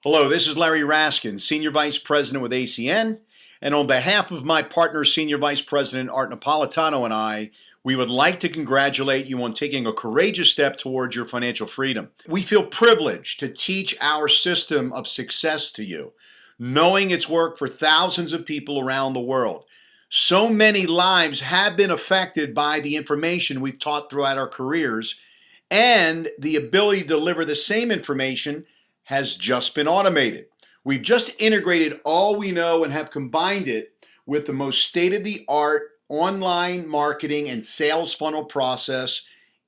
Hello, this is Larry Raskin, Senior Vice President with ACN. And on behalf of my partner, Senior Vice President Art Napolitano, and I, we would like to congratulate you on taking a courageous step towards your financial freedom. We feel privileged to teach our system of success to you, knowing it's worked for thousands of people around the world. So many lives have been affected by the information we've taught throughout our careers, and the ability to deliver the same information has just been automated. We've just integrated all we know and have combined it with the most state-of-the-art online marketing and sales funnel process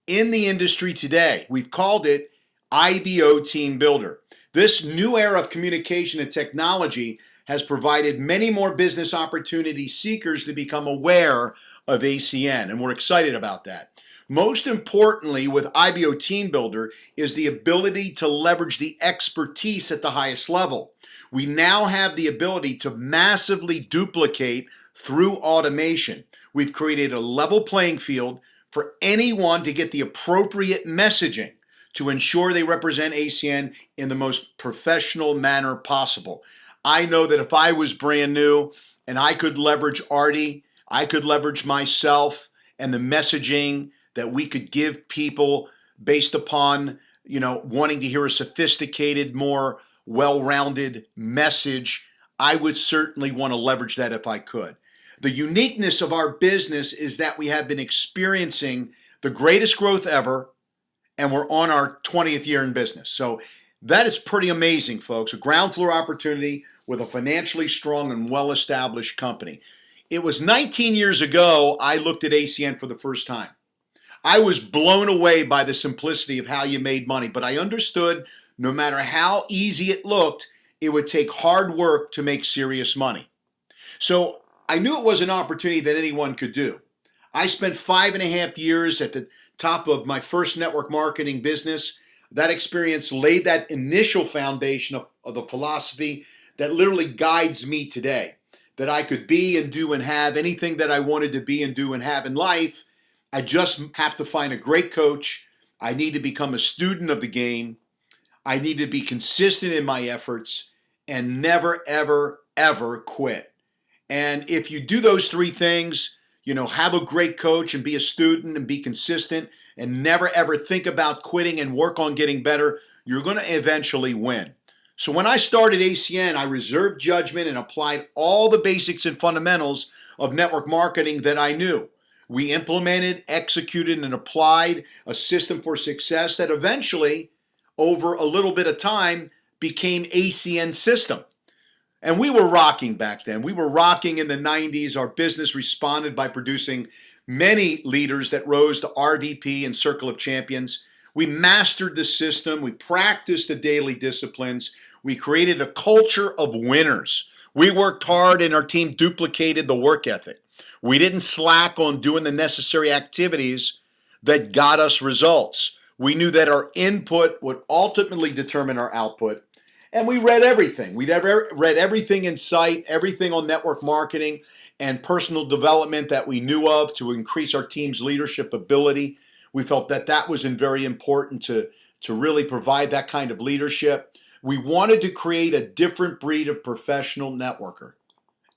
in the industry today. We've called it IBO Team Builder. This new era of communication and technology has provided many more business opportunity seekers to become aware of ACN, and we're excited about that. Most importantly, with IBO Team Builder is the ability to leverage the expertise at the highest level. We now have the ability to massively duplicate through automation. We've created a level playing field for anyone to get the appropriate messaging to ensure they represent ACN in the most professional manner possible. I know that if I was brand new and I could leverage Artie, I could leverage myself and the messaging that we could give people based upon, wanting to hear a sophisticated, more well-rounded message. I would certainly want to leverage that if I could. The uniqueness of our business is that we have been experiencing the greatest growth ever, and we're on our 20th year in business. So that is pretty amazing, folks. A ground floor opportunity with a financially strong and well-established company. It was 19 years ago I looked at ACN for the first time. I was blown away by the simplicity of how you made money, but I understood no matter how easy it looked, it would take hard work to make serious money. So I knew it was an opportunity that anyone could do. I spent 5.5 years at the top of my first network marketing business. That experience laid that initial foundation of the philosophy that literally guides me today, that I could be and do and have anything that I wanted to be and do and have in life. I just have to find a great coach. I need to become a student of the game. I need to be consistent in my efforts and never, ever, ever quit. And if you do those three things, have a great coach and be a student and be consistent and never, ever think about quitting and work on getting better, you're going to eventually win. So when I started ACN, I reserved judgment and applied all the basics and fundamentals of network marketing that I knew. We implemented, executed, and applied a system for success that eventually, over a little bit of time, became ACN system. And we were rocking back then. We were rocking in the 90s. Our business responded by producing many leaders that rose to RVP and Circle of Champions. We mastered the system. We practiced the daily disciplines. We created a culture of winners. We worked hard and our team duplicated the work ethic. We didn't slack on doing the necessary activities that got us results. We knew that our input would ultimately determine our output. And we read everything. We'd read everything in sight, everything on network marketing and personal development that we knew of to increase our team's leadership ability. We felt that that was very important to really provide that kind of leadership. We wanted to create a different breed of professional networker.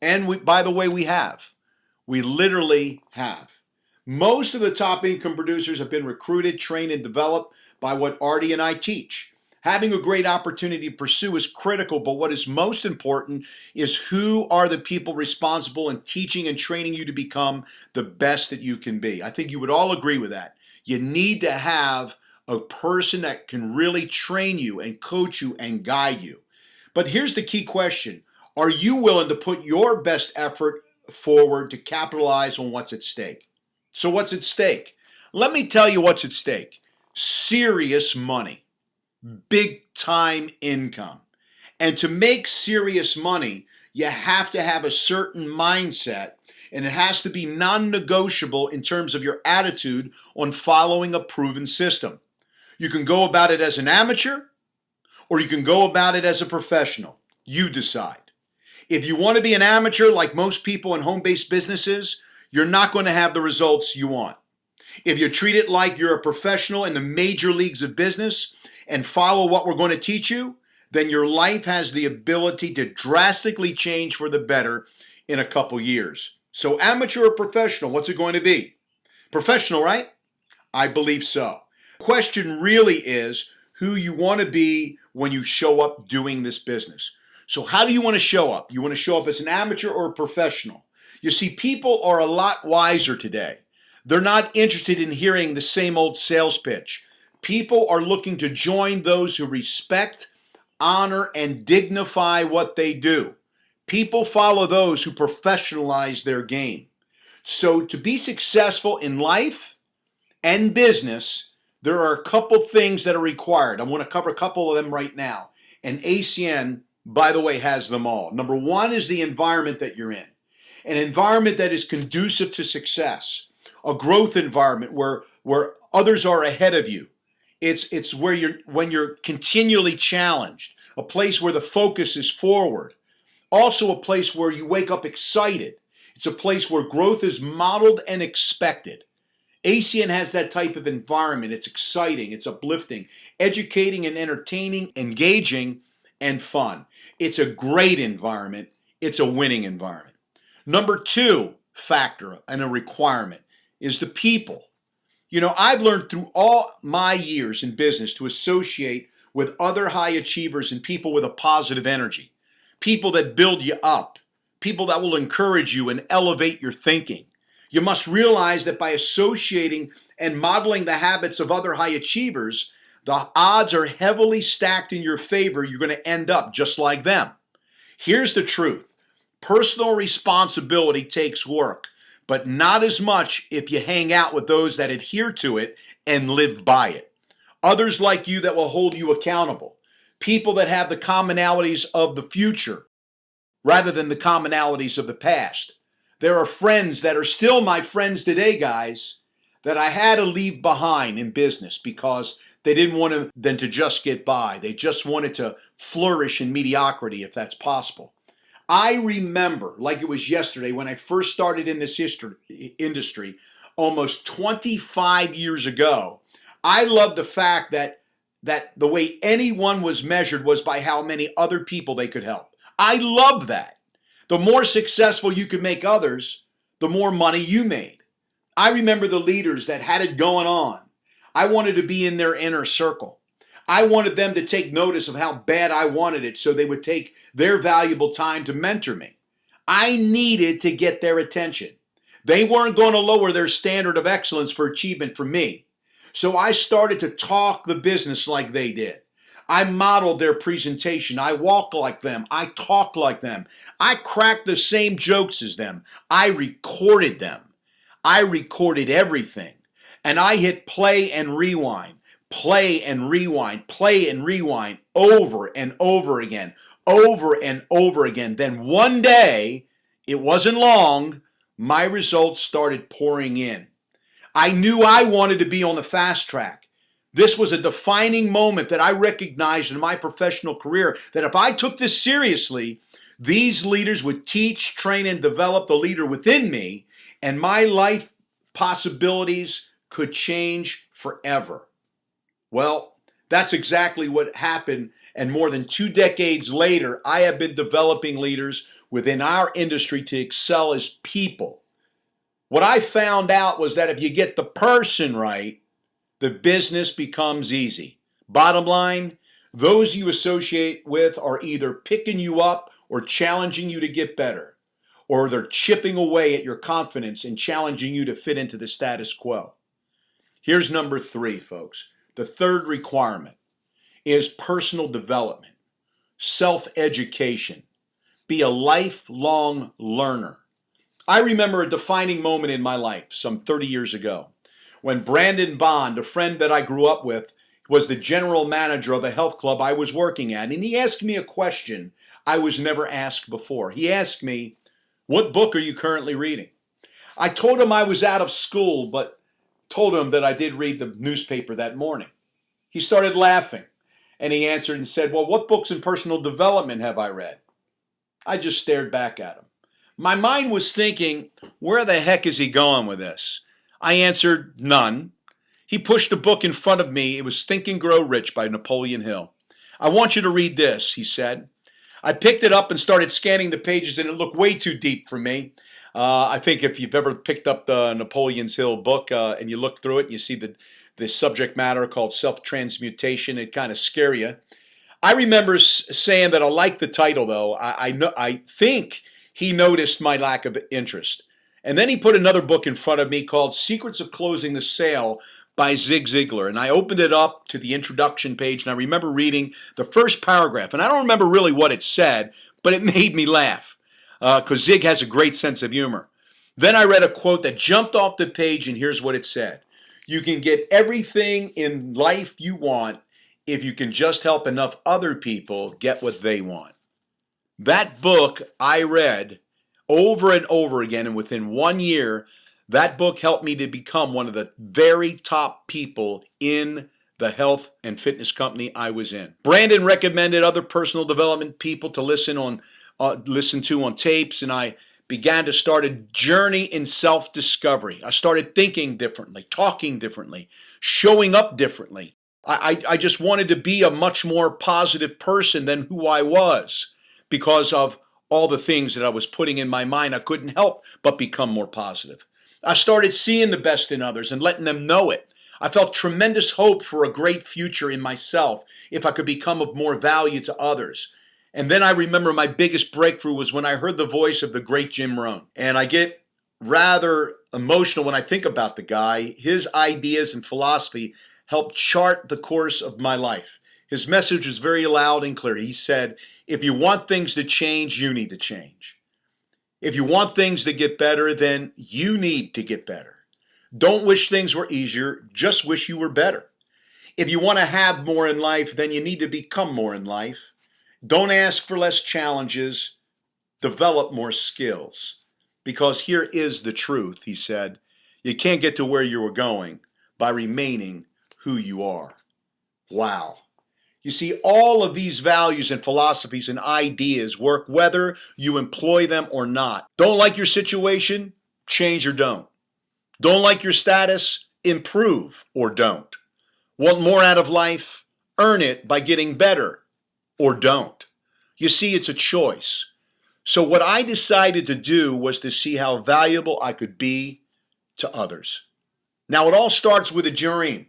And by the way, we have. We literally have. Most of the top income producers have been recruited, trained, and developed by what Artie and I teach. Having a great opportunity to pursue is critical, but what is most important is who are the people responsible in teaching and training you to become the best that you can be. I think you would all agree with that. You need to have a person that can really train you and coach you and guide you. But here's the key question. Are you willing to put your best effort forward to capitalize on what's at stake? So what's at stake? Let me tell you what's at stake. Serious money. Big time income. And to make serious money, you have to have a certain mindset, and it has to be non-negotiable in terms of your attitude on following a proven system. You can go about it as an amateur, or you can go about it as a professional. You decide. If you want to be an amateur like most people in home-based businesses, you're not going to have the results you want. If you treat it like you're a professional in the major leagues of business and follow what we're going to teach you, then your life has the ability to drastically change for the better in a couple years. So amateur or professional, what's it going to be? Professional, right? I believe so. The question really is who you want to be when you show up doing this business. So how do you want to show up? You want to show up as an amateur or a professional? You see, people are a lot wiser today. They're not interested in hearing the same old sales pitch. People are looking to join those who respect, honor, and dignify what they do. People follow those who professionalize their game. So to be successful in life and business, there are a couple things that are required. I want to cover a couple of them right now. And ACN, by the way, has them all. Number one is the environment that you're in. An environment that is conducive to success. A growth environment where others are ahead of you. It's where when you're continually challenged. A place where the focus is forward. Also a place where you wake up excited. It's a place where growth is modeled and expected. ACN has that type of environment. It's exciting, it's uplifting, educating and entertaining, engaging, and fun. It's a great environment. It's a winning environment. Number two factor and a requirement is the people. You know, I've learned through all my years in business to associate with other high achievers and people with a positive energy. People that build you up, people that will encourage you and elevate your thinking. You must realize that by associating and modeling the habits of other high achievers, the odds are heavily stacked in your favor. You're going to end up just like them. Here's the truth. Personal responsibility takes work, but not as much if you hang out with those that adhere to it and live by it. Others like you that will hold you accountable. People that have the commonalities of the future rather than the commonalities of the past. There are friends that are still my friends today, guys, that I had to leave behind in business because they didn't want them to just get by. They just wanted to flourish in mediocrity if that's possible. I remember, like it was yesterday, when I first started in this industry almost 25 years ago, I loved the fact that the way anyone was measured was by how many other people they could help. I love that. The more successful you could make others, the more money you made. I remember the leaders that had it going on. I wanted to be in their inner circle. I wanted them to take notice of how bad I wanted it so they would take their valuable time to mentor me. I needed to get their attention. They weren't going to lower their standard of excellence for achievement for me. So I started to talk the business like they did. I modeled their presentation. I walk like them. I talk like them. I cracked the same jokes as them. I recorded them. I recorded everything. And I hit play and rewind, play and rewind, play and rewind over and over again, over and over again. Then one day, it wasn't long, my results started pouring in. I knew I wanted to be on the fast track. This was a defining moment that I recognized in my professional career that if I took this seriously, these leaders would teach, train, and develop the leader within me, and my life possibilities could change forever. Well, that's exactly what happened, and more than 2 decades later, I have been developing leaders within our industry to excel as people. What I found out was that if you get the person right, the business becomes easy. Bottom line, those you associate with are either picking you up or challenging you to get better, or they're chipping away at your confidence and challenging you to fit into the status quo. Here's number 3, folks. The third requirement is personal development, self-education. Be a lifelong learner. I remember a defining moment in my life some 30 years ago when Brandon Bond, a friend that I grew up with, was the general manager of a health club I was working at. And he asked me a question I was never asked before. He asked me, "What book are you currently reading?" I told him I was out of school, but told him that I did read the newspaper that morning. He started laughing, and he answered and said, "Well, what books in personal development have I read?" I just stared back at him. My mind was thinking, where the heck is he going with this? I answered, none. He pushed a book in front of me. It was Think and Grow Rich by Napoleon Hill. I want you to read this, he said. I picked it up and started scanning the pages, and it looked way too deep for me. I think if you've ever picked up the Napoleon's Hill book and you look through it and you see the subject matter called self-transmutation, it kind of scare you. I remember saying that I like the title, though. I think he noticed my lack of interest. And then he put another book in front of me called Secrets of Closing the Sale by Zig Ziglar. And I opened it up to the introduction page, and I remember reading the first paragraph. And I don't remember really what it said, but it made me laugh because Zig has a great sense of humor. Then I read a quote that jumped off the page, and here's what it said. You can get everything in life you want if you can just help enough other people get what they want. That book I read over and over again, and within 1 year, that book helped me to become one of the very top people in the health and fitness company I was in. Brandon recommended other personal development people to listen to on tapes, and I began to start a journey in self-discovery. I started thinking differently, talking differently, showing up differently. I just wanted to be a much more positive person than who I was because of all the things that I was putting in my mind. I couldn't help but become more positive. I started seeing the best in others and letting them know it. I felt tremendous hope for a great future in myself if I could become of more value to others. And then I remember my biggest breakthrough was when I heard the voice of the great Jim Rohn. And I get rather emotional when I think about the guy. His ideas and philosophy helped chart the course of my life. His message was very loud and clear. He said, if you want things to change, you need to change. If you want things to get better, then you need to get better. Don't wish things were easier, just wish you were better. If you want to have more in life, then you need to become more in life. Don't ask for less challenges, develop more skills. Because here is the truth, he said. You can't get to where you were going by remaining who you are. Wow. You see, all of these values and philosophies and ideas work whether you employ them or not. Don't like your situation? Change or don't. Don't like your status? Improve or don't. Want more out of life? Earn it by getting better or don't. You see, it's a choice. So what I decided to do was to see how valuable I could be to others. Now, it all starts with a dream.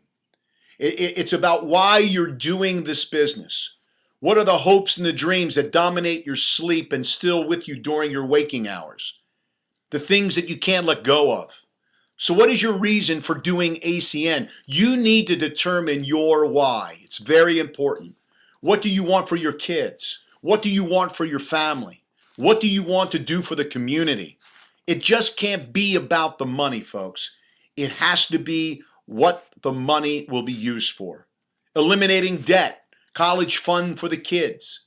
It's about why you're doing this business. What are the hopes and the dreams that dominate your sleep and still with you during your waking hours? The things that you can't let go of. So what is your reason for doing ACN? You need to determine your why. It's very important. What do you want for your kids? What do you want for your family? What do you want to do for the community? It just can't be about the money, folks. It has to be what the money will be used for. Eliminating debt, college fund for the kids,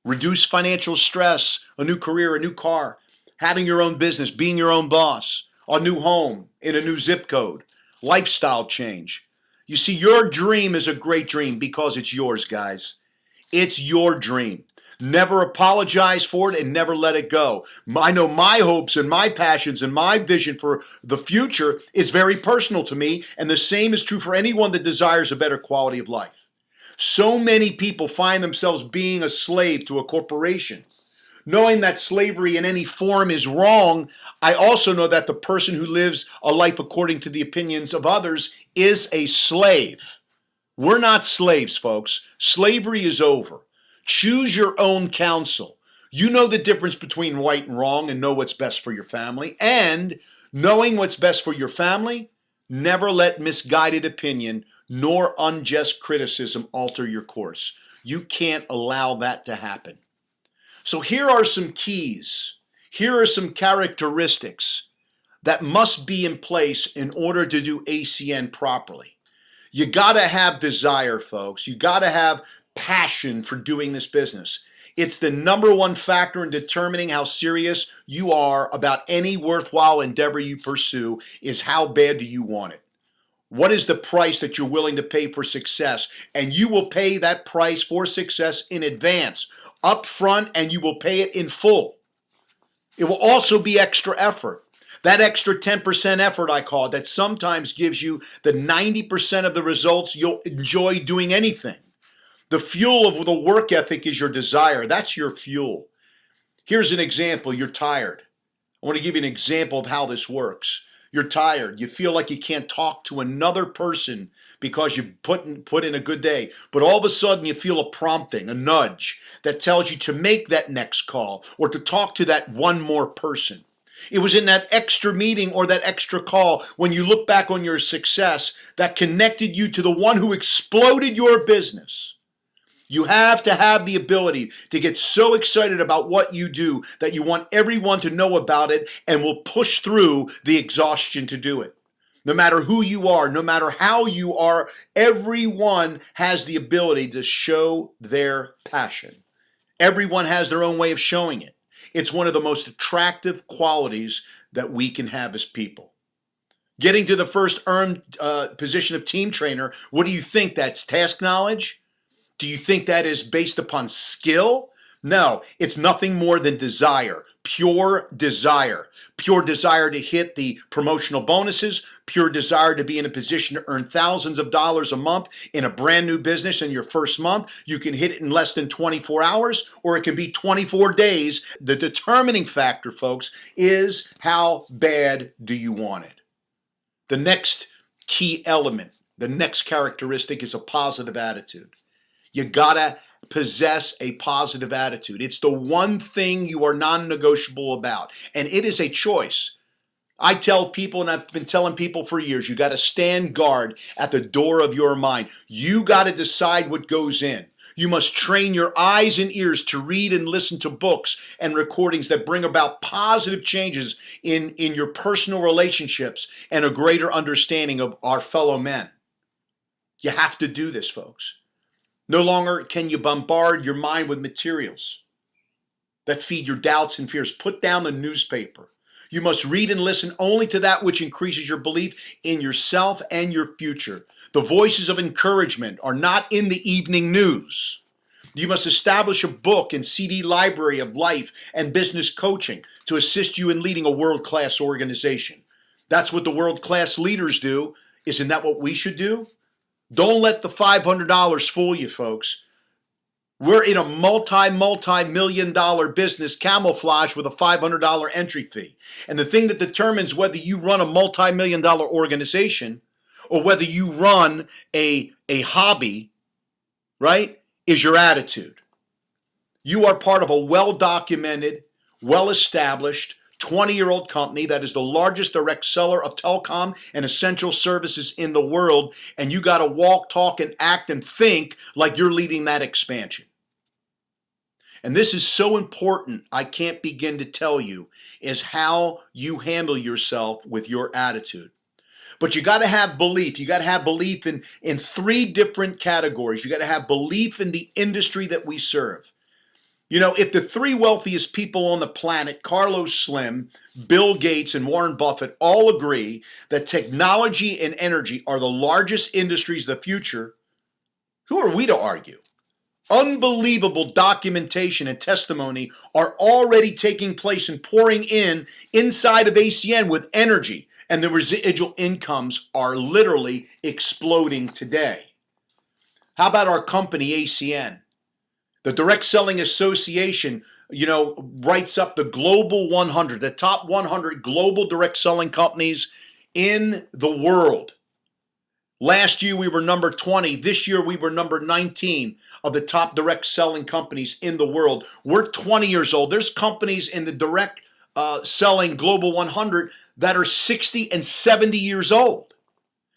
reduce financial stress, a new career, a new car, having your own business, being your own boss, a new home in a new zip code, lifestyle change. You see, your dream is a great dream because it's yours, guys. It's your dream. Never apologize for it and never let it go. I know my hopes and my passions and my vision for the future is very personal to me, and the same is true for anyone that desires a better quality of life. So many people find themselves being a slave to a corporation. Knowing that slavery in any form is wrong, I also know that the person who lives a life according to the opinions of others is a slave. We're not slaves, folks. Slavery is over. Choose your own counsel. You know the difference between right and wrong and know what's best for your family. And knowing what's best for your family, never let misguided opinion nor unjust criticism alter your course. You can't allow that to happen. So here are some keys. Here are some characteristics that must be in place in order to do ACN properly. You got to have desire, folks. You got to have passion for doing this business. It's the number one factor in determining how serious you are about any worthwhile endeavor you pursue is how bad do you want it. What is the price that you're willing to pay for success? And you will pay that price for success in advance, up front, and you will pay it in full. It will also be extra effort. That extra 10% effort, I call it, that sometimes gives you the 90% of the results you'll enjoy doing anything. The fuel of the work ethic is your desire. That's your fuel. Here's an example. You're tired. I want to give you an example of how this works. You're tired. You feel like you can't talk to another person because you put in a good day. But all of a sudden you feel a prompting, a nudge that tells you to make that next call or to talk to that one more person. It was in that extra meeting or that extra call when you look back on your success that connected you to the one who exploded your business. You have to have the ability to get so excited about what you do that you want everyone to know about it and will push through the exhaustion to do it. No matter who you are, no matter how you are, everyone has the ability to show their passion. Everyone has their own way of showing it. It's one of the most attractive qualities that we can have as people. Getting to the first earned position of team trainer, what do you think? That's task knowledge? Do you think that is based upon skill? No, it's nothing more than desire, pure desire to hit the promotional bonuses, pure desire to be in a position to earn thousands of dollars a month in a brand new business in your first month. You can hit it in less than 24 hours, or it can be 24 days. The determining factor, folks, is how bad do you want it? The next key element, the next characteristic is a positive attitude. You gotta possess a positive attitude. It's the one thing you are non-negotiable about, and it is a choice. I tell people, and I've been telling people for years, you gotta stand guard at the door of your mind. You gotta decide what goes in. You must train your eyes and ears to read and listen to books and recordings that bring about positive changes in your personal relationships and a greater understanding of our fellow men. You have to do this, folks. No longer can you bombard your mind with materials that feed your doubts and fears. Put down the newspaper. You must read and listen only to that which increases your belief in yourself and your future. The voices of encouragement are not in the evening news. You must establish a book and CD library of life and business coaching to assist you in leading a world-class organization. That's what the world-class leaders do. Isn't that what we should do? Don't let the $500 fool you, folks. We're in a multi-million dollar business camouflaged with a $500 entry fee. And the thing that determines whether you run a multi-million dollar organization or whether you run a hobby, right, is your attitude. You are part of a well-documented, well-established, 20-year-old company that is the largest direct seller of telecom and essential services in the world, and you got to walk, talk, and act and think like you're leading that expansion. And this is so important, I can't begin to tell you, is how you handle yourself with your attitude. But you got to have belief. You got to have belief in three different categories. You got to have belief in the industry that we serve. You know, if the three wealthiest people on the planet, Carlos Slim, Bill Gates, and Warren Buffett, all agree that technology and energy are the largest industries of the future, who are we to argue? Unbelievable documentation and testimony are already taking place and pouring in inside of ACN with energy, and the residual incomes are literally exploding today. How about our company, ACN? The Direct Selling Association, writes up the Global 100, the top 100 global direct selling companies in the world. Last year we were number 20. This year we were number 19 of the top direct selling companies in the world. We're 20 years old. There's companies in the direct selling Global 100 that are 60 and 70 years old.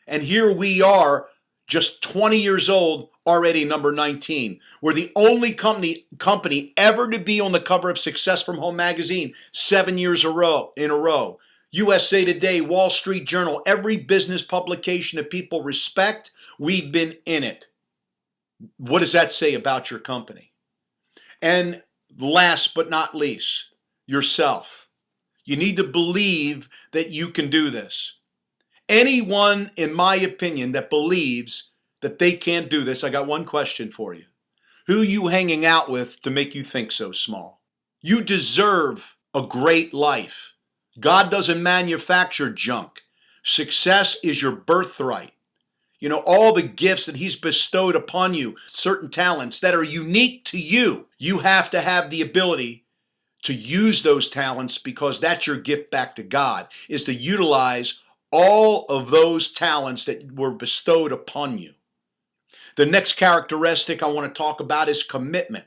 And here we are, just 20 years old, already number 19. We're the only company ever to be on the cover of Success from Home magazine 7 years in a row. USA Today, Wall Street Journal, every business publication that people respect, we've been in it. What does that say about your company? And last but not least, yourself. You need to believe that you can do this. Anyone, in my opinion, that believes that they can't do this, I got one question for you. Who are you hanging out with to make you think so small? You deserve a great life. God doesn't manufacture junk. Success is your birthright. You know, all the gifts that he's bestowed upon you, certain talents that are unique to you. You have to have the ability to use those talents, because that's your gift back to God, is to utilize all of those talents that were bestowed upon you. The next characteristic I want to talk about is commitment,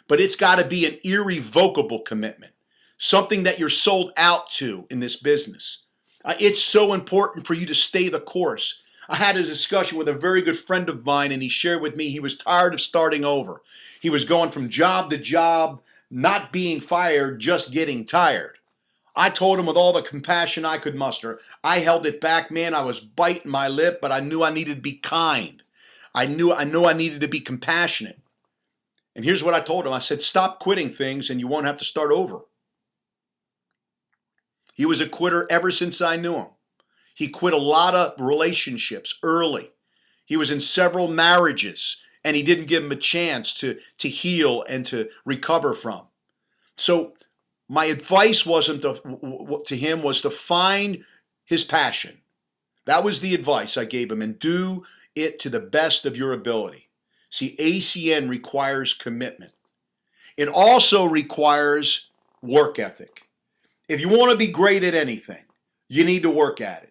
but it's got to be an irrevocable commitment, something that you're sold out to in this business. It's so important for you to stay the course. I had a discussion with a very good friend of mine, and he shared with me he was tired of starting over. He was going from job to job, not being fired, just getting tired. I told him with all the compassion I could muster. I held it back, man. I was biting my lip, but I knew I needed to be kind. I knew I needed to be compassionate. And here's what I told him. I said, stop quitting things and you won't have to start over. He was a quitter ever since I knew him. He quit a lot of relationships early. He was in several marriages, and he didn't give him a chance to heal and to recover from. So my advice wasn't to him was to find his passion. That was the advice I gave him, and do it to the best of your ability. See, ACN requires commitment. It also requires work ethic. If you want to be great at anything, you need to work at it.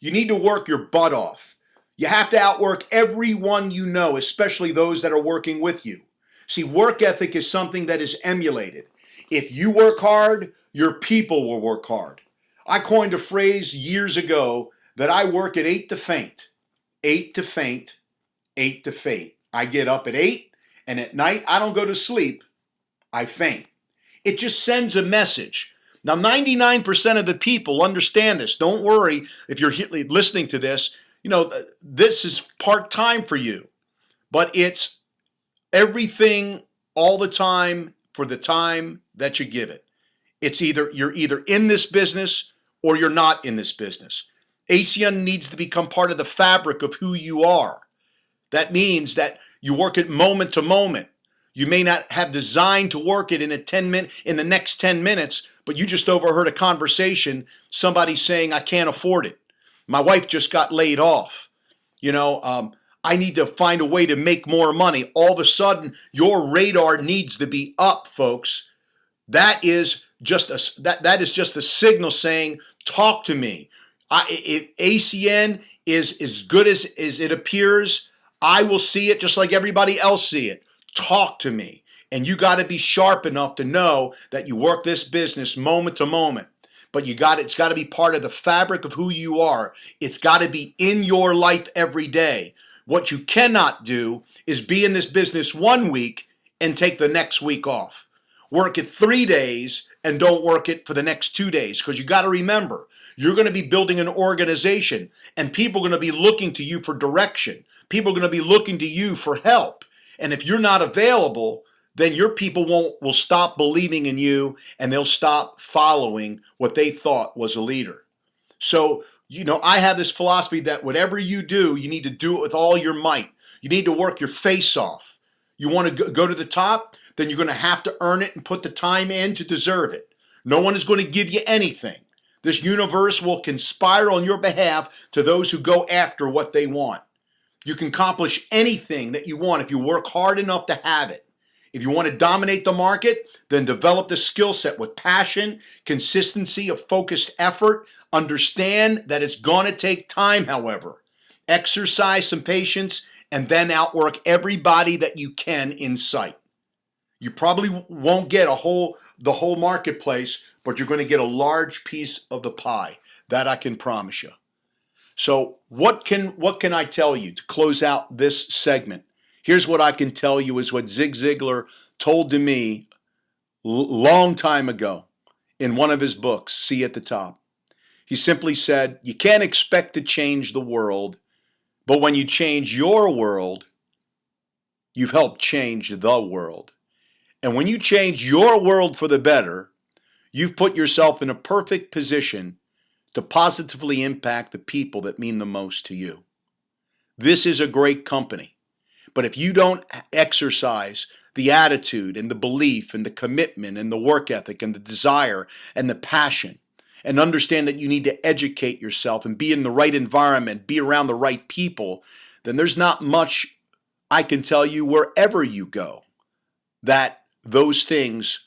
You need to work your butt off. You have to outwork everyone you know, especially those that are working with you. See, work ethic is something that is emulated. If you work hard, your people will work hard. I coined a phrase years ago that I work at 8 to faint. 8 to faint, 8 to faint. I get up at 8, and at night I don't go to sleep, I faint. It just sends a message. Now, 99% of the people understand this. Don't worry if you're listening to this. You know, this is part-time for you, but it's everything all the time for the time that you give it. It's you're either in this business or you're not in this business. ACN needs to become part of the fabric of who you are. That means that you work it moment to moment. You may not have designed to work it in the next 10 minutes, but you just overheard a conversation, somebody saying, I can't afford it. My wife just got laid off. I need to find a way to make more money. All of a sudden, your radar needs to be up, folks. That is just a signal saying, talk to me. If ACN is as good as it appears, I will see it just like everybody else see it. Talk to me. And you got to be sharp enough to know that you work this business moment to moment. But it's got to be part of the fabric of who you are. It's got to be in your life every day. What you cannot do is be in this business 1 week and take the next week off. Work it 3 days and don't work it for the next 2 days, because you got to remember, you're going to be building an organization, and people are going to be looking to you for direction. People are going to be looking to you for help. And if you're not available, then your people will stop believing in you, and they'll stop following what they thought was a leader. So, I have this philosophy that whatever you do, you need to do it with all your might. You need to work your face off. You want to go to the top, then you're going to have to earn it and put the time in to deserve it. No one is going to give you anything. This universe will conspire on your behalf to those who go after what they want. You can accomplish anything that you want if you work hard enough to have it. If you want to dominate the market, then develop the skill set with passion, consistency, a focused effort. Understand that it's going to take time, however. Exercise some patience and then outwork everybody that you can in sight. You probably won't get the whole marketplace, but you're going to get a large piece of the pie. That I can promise you. So what can I tell you to close out this segment? Here's what I can tell you is what Zig Ziglar told to me long time ago in one of his books, See at the Top. He simply said, you can't expect to change the world, but when you change your world, you've helped change the world. And when you change your world for the better, you've put yourself in a perfect position to positively impact the people that mean the most to you. This is a great company. But if you don't exercise the attitude and the belief and the commitment and the work ethic and the desire and the passion, and understand that you need to educate yourself and be in the right environment, be around the right people, then there's not much I can tell you wherever you go that those things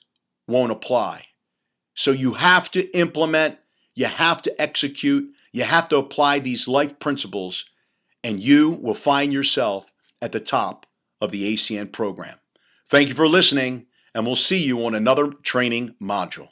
won't apply. So you have to implement, you have to execute, you have to apply these life principles, and you will find yourself at the top of the ACN program. Thank you for listening, and we'll see you on another training module.